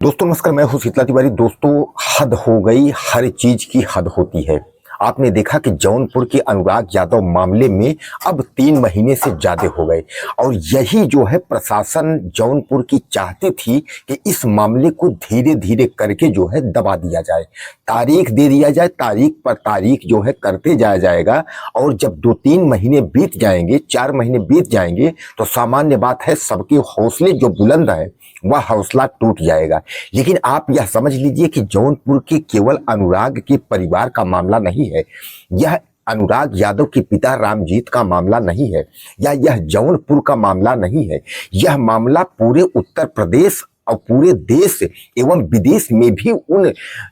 दोस्तों नमस्कार, मैं हूं शीतला तिवारी। दोस्तों, हद हो गई, हर चीज की हद होती है। आपने देखा कि जौनपुर के अनुराग यादव मामले में अब 3 महीने से ज्यादा हो गए और यही जो है प्रशासन जौनपुर की चाहती थी कि इस मामले को धीरे धीरे करके जो है दबा दिया जाए, तारीख दे दिया जाए, तारीख पर तारीख जो है करते जाया जाएगा। और जब 2-3 महीने बीत जाएंगे, 4 महीने बीत जाएंगे तो सामान्य बात है, सबके हौसले जो बुलंद है वह हौसला टूट जाएगा। लेकिन आप यह समझ लीजिए कि जौनपुर के केवल अनुराग के परिवार का मामला नहीं है, यह अनुराग यादव के पिता रामजीत का मामला नहीं है, या यह जौनपुर का मामला नहीं है। यह मामला पूरे उत्तर प्रदेश और पूरे देश एवं विदेश में भी उन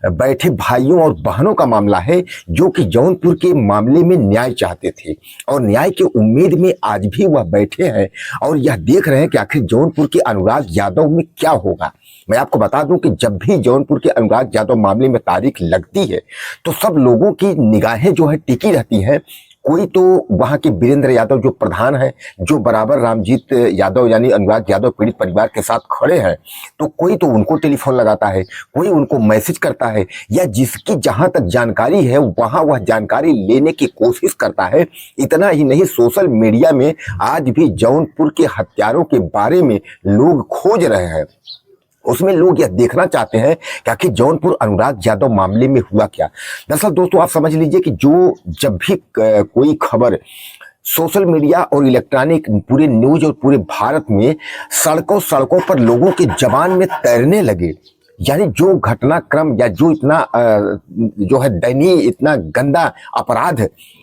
बैठे भाइयों और बहनों का मामला है जो कि जौनपुर के मामले में न्याय चाहते थे और न्याय की उम्मीद में आज भी वह बैठे हैं और यह देख रहे हैं कि आखिर जौनपुर के अनुराग यादव में क्या होगा। मैं आपको बता दूं कि जब भी जौनपुर के अनुराग यादव मामले में तारीख लगती है तो सब लोगों की निगाहें जो है टिकी रहती हैं। कोई तो वहां के वीरेंद्र यादव जो प्रधान है, जो बराबर रामजीत यादव यानी अनुराग यादव पीड़ित परिवार के साथ खड़े हैं, तो कोई तो उनको टेलीफोन लगाता है, कोई उनको मैसेज करता है, या जिसकी जहां तक जानकारी है वहां वह जानकारी लेने की कोशिश करता है। इतना ही नहीं, सोशल मीडिया में आज भी जौनपुर के हत्यारों के बारे में लोग खोज रहे हैं। उसमें लोग यह देखना चाहते हैं कि आखिर जौनपुर अनुराग यादव मामले में हुआ क्या। दरअसल दोस्तों, आप समझ लीजिए कि जब भी कोई खबर सोशल मीडिया और इलेक्ट्रॉनिक पूरे न्यूज और पूरे भारत में सड़कों सड़कों पर लोगों के जबान में तैरने लगे, यानी जो घटनाक्रम या जो इतना जो है दयनीय, इतना गंदा अपराध,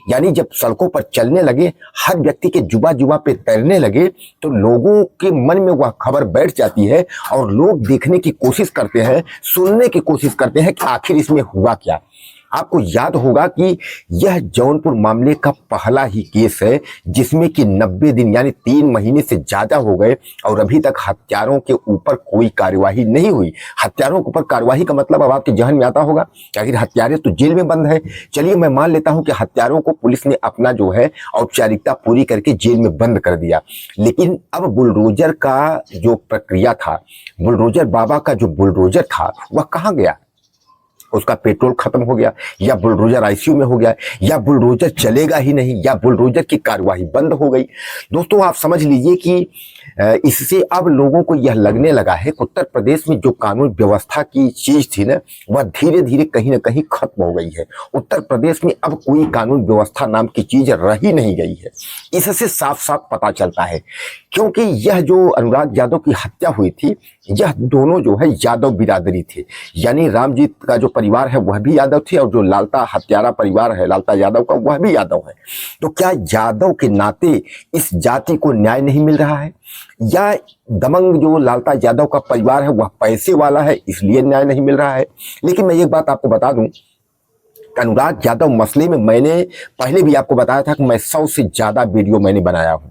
यानी जब सड़कों पर चलने लगे, हर व्यक्ति के जुबा जुबा पे तैरने लगे, तो लोगों के मन में वह खबर बैठ जाती है और लोग देखने की कोशिश करते हैं, सुनने की कोशिश करते हैं कि आखिर इसमें हुआ क्या। आपको याद होगा कि यह जौनपुर मामले का पहला ही केस है जिसमें कि 90 दिन यानी 3 महीने से ज्यादा हो गए और अभी तक हत्यारों के ऊपर कोई कार्यवाही नहीं हुई। हत्यारों के ऊपर कार्यवाही का मतलब अब आपके जहन में आता होगा कि आखिर हत्यारे तो जेल में बंद है। चलिए मैं मान लेता हूं कि हत्यारों को पुलिस ने अपना जो है औपचारिकता पूरी करके जेल में बंद कर दिया, लेकिन अब बुलडोजर का जो प्रक्रिया था, बुलडोजर बाबा का जो बुलडोजर था वह कहां गया? उसका पेट्रोल खत्म हो गया, या बुलडोजर आईसीयू में हो गया, या बुलडोजर चलेगा ही नहीं, या बुलडोजर की कार्यवाही बंद हो गई। दोस्तों आप समझ लीजिए कि इससे अब लोगों को यह लगने लगा है कि उत्तर प्रदेश में जो कानून व्यवस्था की चीज थी ना, वह धीरे धीरे कहीं ना कहीं खत्म हो गई है। उत्तर प्रदेश में अब कोई कानून व्यवस्था नाम की चीज रही नहीं गई है। इससे साफ साफ पता चलता है, क्योंकि यह जो अनुराग यादव की हत्या हुई थी, यह दोनों जो है यादव बिरादरी थे, यानी रामजीत का जो परिवार है वह भी यादव थे और जो लालता हत्यारा परिवार है लालता यादव का, वह भी यादव है। तो क्या यादव के नाते इस जाति को न्याय नहीं मिल रहा है, या दमंग जो लालता यादव का परिवार है वह पैसे वाला है इसलिए न्याय नहीं मिल रहा है? लेकिन मैं एक बात आपको बता दूं, अनुराग यादव मसले में मैंने पहले भी आपको बताया था कि मैं 100 से ज्यादा वीडियो मैंने बनाया हूं।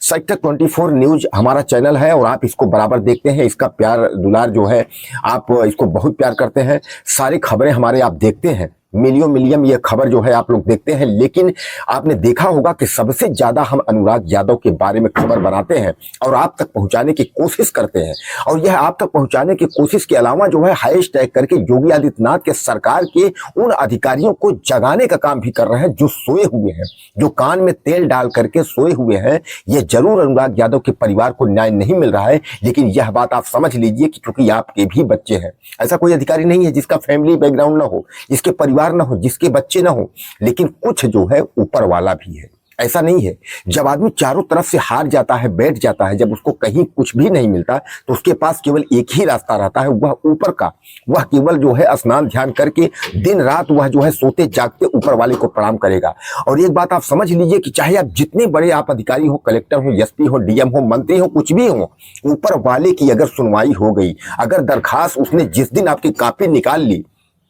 सेक्टर 24 न्यूज हमारा चैनल है और आप इसको बराबर देखते हैं। इसका प्यार दुलार जो है, आप इसको बहुत प्यार करते हैं। सारी खबरें हमारे आप देखते हैं, मिलियन ये खबर जो है आप लोग देखते हैं। लेकिन आपने देखा होगा कि सबसे ज्यादा हम अनुराग यादव के बारे में खबर बनाते हैं और आप तक पहुंचाने की कोशिश करते हैं। और यह आप तक पहुंचाने की कोशिश के अलावा जो है हैशटैग करके योगी आदित्यनाथ के सरकार के उन अधिकारियों को जगाने का काम भी कर रहे हैं जो सोए हुए हैं, जो कान में तेल डाल करके सोए हुए हैं। यह जरूर अनुराग यादव के परिवार को न्याय नहीं मिल रहा है, लेकिन यह बात आप समझ लीजिए कि क्योंकि आपके भी बच्चे हैं, ऐसा कोई अधिकारी नहीं है जिसका फैमिली बैकग्राउंड ना हो, जिसके परिवार ना हो, जिसके बच्चे ना हो, लेकिन कुछ जो है ऊपर वाला भी है। ऐसा नहीं है, जब आदमी चारों तरफ से हार जाता है, बैठ जाता है, जब उसको कहीं कुछ भी नहीं मिलता तो उसके पास केवल एक ही रास्ता रहता है, वह ऊपर का। वह केवल जो है स्नान ध्यान करके दिन रात वह जो है सोते जागते ऊपर वाले को प्रणाम करेगा। और एक बात आप समझ लीजिए कि चाहे आप जितने बड़े आप अधिकारी हो, कलेक्टर हो, एसपी हो, डीएम हो, मंत्री हो, कुछ भी हो, ऊपर वाले की अगर सुनवाई हो गई, अगर दरखास्त उसने जिस दिन आपकी कॉपी निकाल ली,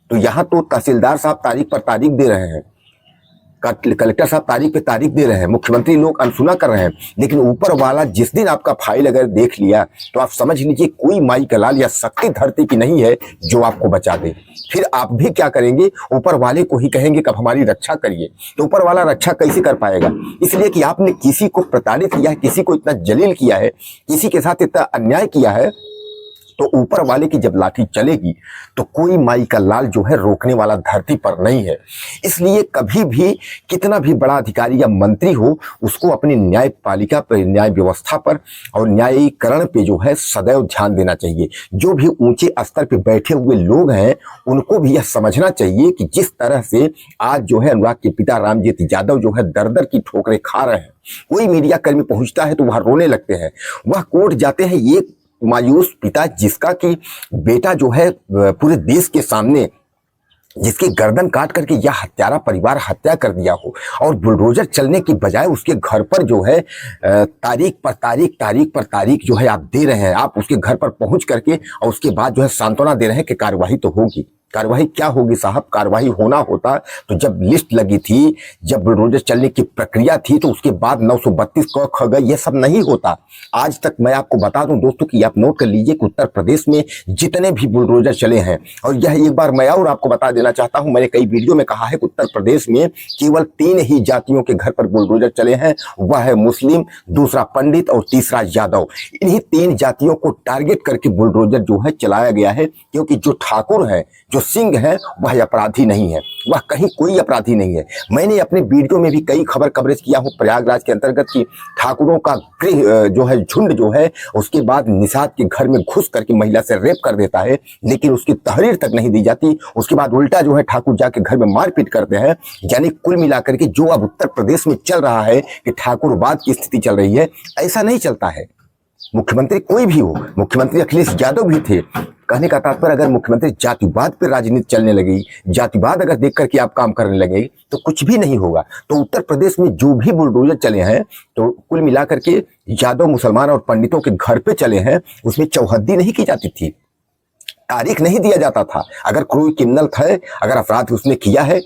तो यहां तो तहसीलदार साहब तारीख पर तारीख दे रहे हैं, कलेक्टर साहब तारीख पे तारीख दे रहे हैं, मुख्यमंत्री लोग अनसुना कर रहे हैं, लेकिन ऊपर वाला जिस दिन आपका फाइल अगर देख लिया तो आप समझ लीजिए कोई माई का लाल या शक्ति धरती की नहीं है जो आपको बचा दे। फिर आप भी क्या करेंगे, ऊपर वाले को ही कहेंगे कि अब हमारी रक्षा करिए। तो ऊपर वाला रक्षा कैसे कर पाएगा? इसलिए कि आपने किसी को प्रताड़ित किया है, किसी को इतना जलील किया है, किसी के साथ इतना अन्याय किया है तो ऊपर वाले की जब लाठी चलेगी तो कोई माई का लाल जो है रोकने वाला धरती पर नहीं है। इसलिए कभी भी कितना भी बड़ा अधिकारी या मंत्री हो, उसको अपनी न्यायपालिका पर, न्याय व्यवस्था पर और न्यायीकरण पे जो है सदैव ध्यान देना चाहिए। जो भी ऊंचे स्तर पे बैठे हुए लोग हैं उनको भी यह समझना चाहिए कि जिस तरह से आज जो है अनुराग के पिता रामजेठ यादव जो है दर दर की ठोकरें खा रहे हैं, कोई मीडिया कर्मी पहुंचता है तो वहां रोने लगते हैं, वह कोर्ट जाते हैं। ये मायूस पिता जिसका कि बेटा जो है पूरे देश के सामने जिसकी गर्दन काट करके यह हत्यारा परिवार हत्या कर दिया हो, और बुलडोजर चलने की बजाय उसके घर पर जो है तारीख पर तारीख जो है आप दे रहे हैं, आप उसके घर पर पहुंच करके और उसके बाद जो है सांत्वना दे रहे हैं कि कार्यवाही तो होगी। कार्यवाही क्या होगी साहब? कार्यवाही होना होता तो जब लिस्ट लगी थी, जब बुलडोजर चलने की प्रक्रिया थी, तो उसके बाद 932 क ख ग ये सब नहीं होता। आज तक मैं आपको बता दूं दोस्तों कि आप नोट कर लीजिए कि उत्तर प्रदेश में जितने भी बुलडोजर चले हैं, और यह एक बार मैं और आपको बता देना चाहता हूं, मैंने कई वीडियो में कहा है कि उत्तर प्रदेश में केवल 3 ही जातियों के घर पर बुलडोजर चले हैं। वह है मुस्लिम, दूसरा पंडित और तीसरा यादव। इन्हीं 3 जातियों को टारगेट करके बुलडोजर जो है चलाया गया है, क्योंकि जो ठाकुर है, जो सिंह है, वह अपराधी नहीं है, वह कहीं कोई अपराधी नहीं है। मैंने अपने वीडियो में भी कई खबर कवरेज किया हूं प्रयागराज के अंतर्गत की ठाकुरों का गृह जो है झुंड जो है उसके बाद निषाद के घर में घुस करके महिला से रेप कर देता है, लेकिन उसकी तहरीर तक नहीं दी जाती। उसके बाद उल्टा जो है ठाकुर जाके घर में मारपीट करते हैं। यानी कुल मिलाकर के जो अब उत्तर प्रदेश में चल रहा है कि ठाकुरवाद की स्थिति चल रही है, ऐसा नहीं चलता है। मुख्यमंत्री कोई भी हो, मुख्यमंत्री अखिलेश यादव भी थे। कहने का तात्पर्य अगर मुख्यमंत्री जातिवाद पर राजनीति चलने लगी, जातिवाद अगर देख करके आप काम करने लगे तो कुछ भी नहीं होगा। तो उत्तर प्रदेश में जो भी बुलडोजर चले हैं, तो कुल मिलाकर के यादव, मुसलमान और पंडितों के घर पे चले हैं, उसमें चौहद्दी नहीं की जाती थी, तारीख नहीं दिया जाता था। अगर कोई क्रिमिनल है, अगर अपराध उसने किया है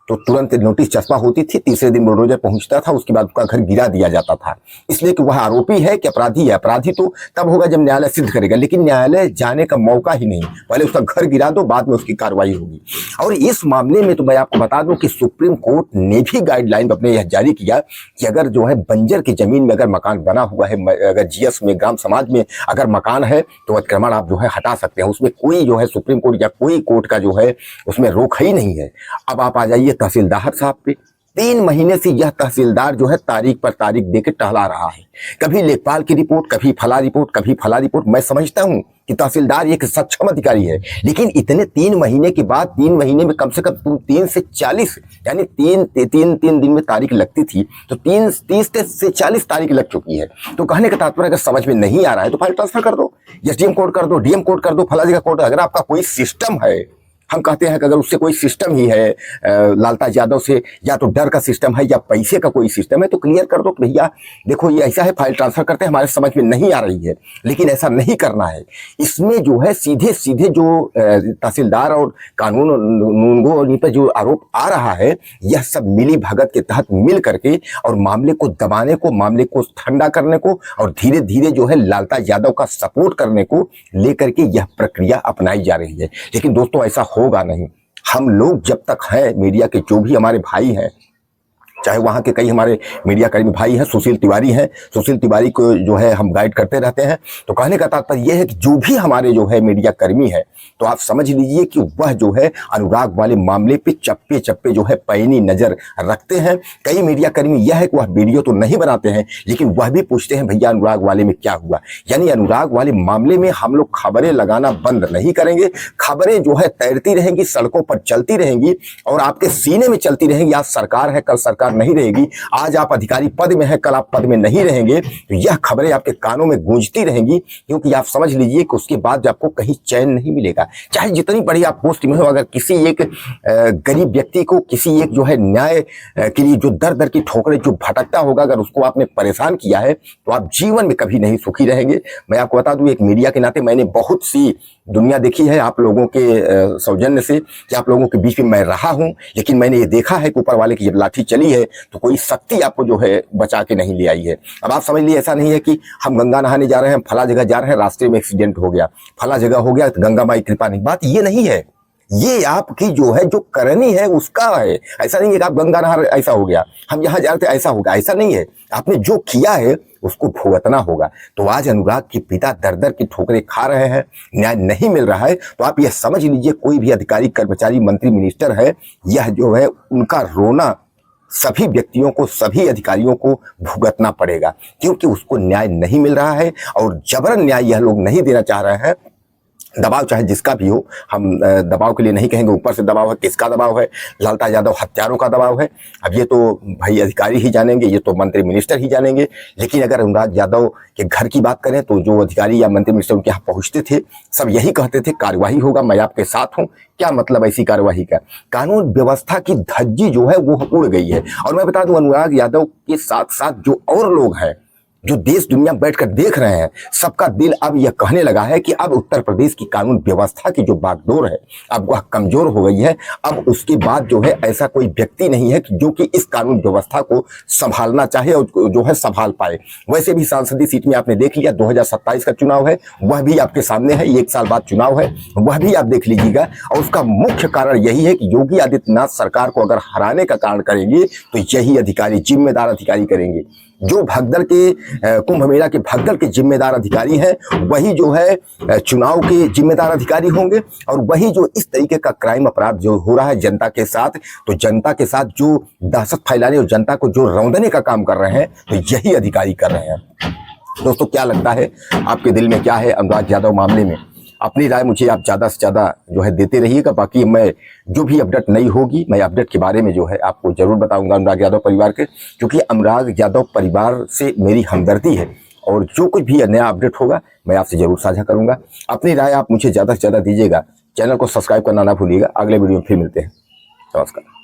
तो तुरंत नोटिस चस्पा होती थी, तीसरे दिन बुलडोजर पहुंचता था, उसके बाद उसका घर गिरा दिया जाता था। इसलिए कि वह आरोपी है कि अपराधी है। अपराधी तो तब होगा जब न्यायालय सिद्ध करेगा, लेकिन न्यायालय जाने का मौका ही नहीं। पहले उसका घर गिरा दो, बाद में उसकी कार्रवाई होगी। और इस मामले में तो मैं आपको बता दूं कि सुप्रीम कोर्ट ने भी गाइडलाइन अपने यह जारी किया कि अगर जो है बंजर की जमीन में अगर मकान बना हुआ है, अगर जीएस में, ग्राम समाज में अगर मकान है, तो अतिक्रमण आप जो है हटा सकते हैं। उसमें कोई जो है सुप्रीम कोर्ट या कोई कोर्ट का जो है उसमें रोक ही नहीं है। अब आप आ जाइए तहसीलदार साहब पे। 3 महीने से यह तहसीलदार जो है तारीख पर तारीख देकर टहला रहा है। कभी लेखपाल की रिपोर्ट, कभी फला रिपोर्ट, कभी फला रिपोर्ट। मैं समझता हूं कि तहसीलदार एक सक्षम अधिकारी है, लेकिन इतने 3 महीने के बाद, 3 महीने में कम से कम 3 से 40 यानी 3 दिन में तारीख लगती थी, तो 30 से 40 तारीख लग चुकी है। तो कहने का तात्पर्य अगर समझ में नहीं आ रहा है तो फाइल ट्रांसफर कर दो, एसडीएम कोर्ट कर दो, डीएम कोर्ट कर दो, फला जगह कोर्ट। अगर आपका कोई सिस्टम है, हम कहते हैं कि अगर उससे कोई सिस्टम ही है, लालताज यादव से या तो डर का सिस्टम है या पैसे का कोई सिस्टम है, तो क्लियर कर दो कि भैया देखो ये ऐसा है, फाइल ट्रांसफर करते हैं, हमारे समझ में नहीं आ रही है। लेकिन ऐसा नहीं करना है। इसमें जो है सीधे सीधे जो तहसीलदार और कानून पर जो आरोप आ रहा है, यह सब मिली भगत के तहत मिल करके और मामले को दबाने को, मामले को ठंडा करने को और धीरे धीरे जो है लालताज यादव का सपोर्ट करने को लेकर के यह प्रक्रिया अपनाई जा रही है। लेकिन दोस्तों ऐसा होगा नहीं। हम लोग जब तक हैं, मीडिया के जो भी हमारे भाई हैं, चाहे वहाँ के कई हमारे मीडिया कर्मी भाई हैं, सुशील तिवारी हैं, सुशील तिवारी को जो है हम गाइड करते रहते हैं। तो कहने का तात्पर्य यह है कि जो भी हमारे जो है मीडिया कर्मी है, तो आप समझ लीजिए कि वह जो है अनुराग वाले मामले पे चप्पे चप्पे जो है पैनी नजर रखते हैं। कई मीडिया कर्मी यह है कि वह वीडियो तो नहीं बनाते हैं, लेकिन वह भी पूछते हैं भैया अनुराग वाले में क्या हुआ। यानी अनुराग वाले मामले में हम लोग खबरें लगाना बंद नहीं करेंगे। खबरें जो है तैरती रहेंगी, सड़कों पर चलती रहेंगी और आपके सीने में चलती रहेंगी। आज सरकार है, कल सरकार नहीं रहेगी। आज आप अधिकारी पद में हैं, कल आप पद में नहीं रहेंगे। तो यह खबरें आपके कानों में गूंजती रहेंगी, क्योंकि आप समझ लीजिए कि उसके बाद आपको कहीं चैन नहीं मिलेगा। चाहे जितनी बड़ी आप पोस्ट में हो, अगर किसी एक गरीब व्यक्ति को, किसी एक जो है न्याय के लिए जो दर दर की ठोकरें जो भटकता होगा, अगर उसको आपने परेशान किया है, तो आप जीवन में कभी नहीं सुखी रहेंगे। मैं आपको बता दूं, एक मीडिया के नाते मैंने बहुत सी दुनिया देखी है आप लोगों के सौजन्य से, कि आप लोगों के बीच में मैं रहा हूं, लेकिन मैंने ये देखा है कि ऊपर वाले की जब लाठी चली है तो कोई शक्ति आपको जो है बचा के नहीं ले आई है। अब आप समझ लीजिए, ऐसा नहीं है कि हम गंगा नहाने जा रहे हैं, फला जगह जा रहे हैं, रास्ते में एक्सीडेंट हो गया, फला जगह हो गया तो गंगा माई कृपा नहीं। बात ये नहीं है। ये आपकी जो है जो करनी है उसका है। ऐसा नहीं है कि आप गंगा नहर ऐसा हो गया, हम यहाँ जाते ऐसा होगा, ऐसा नहीं है। आपने जो किया है उसको भुगतना होगा। तो आज अनुराग के पिता दर दर की ठोकरें खा रहे हैं, न्याय नहीं मिल रहा है, तो आप यह समझ लीजिए कोई भी अधिकारी, कर्मचारी, मंत्री, मिनिस्टर है, यह जो है उनका रोना सभी व्यक्तियों को, सभी अधिकारियों को भुगतना पड़ेगा, क्योंकि उसको न्याय नहीं मिल रहा है और जबरन न्याय यह लोग नहीं देना चाह रहे हैं। दबाव चाहे जिसका भी हो, हम दबाव के लिए नहीं कहेंगे ऊपर से दबाव है, किसका दबाव है, लालता यादव हत्यारों का दबाव है, अब ये तो भाई अधिकारी ही जानेंगे, ये तो मंत्री मिनिस्टर ही जानेंगे। लेकिन अगर अनुराग यादव के घर की बात करें तो जो अधिकारी या मंत्री मिनिस्टर उनके यहाँ पहुंचते थे, सब यही कहते थे कार्यवाही होगा, मैं आपके साथ हूं। क्या मतलब ऐसी कार्यवाही का? कानून व्यवस्था की धज्जी जो है वो उड़ गई है। और मैं बता दूं, अनुराग यादव के साथ साथ जो और लोग हैं जो देश दुनिया बैठकर देख रहे हैं, सबका दिल अब यह कहने लगा है कि अब उत्तर प्रदेश की कानून व्यवस्था की जो बागडोर है अब वह कमजोर हो गई है। अब उसके बाद जो है ऐसा कोई व्यक्ति नहीं है कि जो कि इस कानून व्यवस्था को संभालना चाहे और जो है संभाल पाए। वैसे भी सांसदीय सीट में आपने देख लिया 2027 का चुनाव है, वह भी आपके सामने है, 1 साल बाद चुनाव है, वह भी आप देख लीजिएगा। और उसका मुख्य कारण यही है कि योगी आदित्यनाथ सरकार को अगर हराने का कारण करेंगे तो यही अधिकारी, जिम्मेदार अधिकारी करेंगे। जो भगदड़ के कुंभ मेला के भगदड़ के जिम्मेदार अधिकारी हैं, वही जो है चुनाव के जिम्मेदार अधिकारी होंगे। और वही जो इस तरीके का क्राइम अपराध जो हो रहा है जनता के साथ, तो जनता के साथ जो दहशत फैलाने और जनता को जो रौंदने का काम कर रहे हैं, तो यही अधिकारी कर रहे हैं। दोस्तों, क्या लगता है, आपके दिल में क्या है अनुराग यादव मामले में? अपनी राय मुझे आप ज़्यादा से ज़्यादा जो है देते रहिएगा। बाकी मैं जो भी अपडेट नई होगी, मैं अपडेट के बारे में जो है आपको जरूर बताऊंगा अनुराग यादव परिवार के, क्योंकि अनुराग यादव परिवार से मेरी हमदर्दी है। और जो कुछ भी नया अपडेट होगा मैं आपसे जरूर साझा करूंगा। अपनी राय आप मुझे ज़्यादा से ज़्यादा दीजिएगा। चैनल को सब्सक्राइब करना ना भूलिएगा। अगले वीडियो में फिर मिलते हैं। नमस्कार।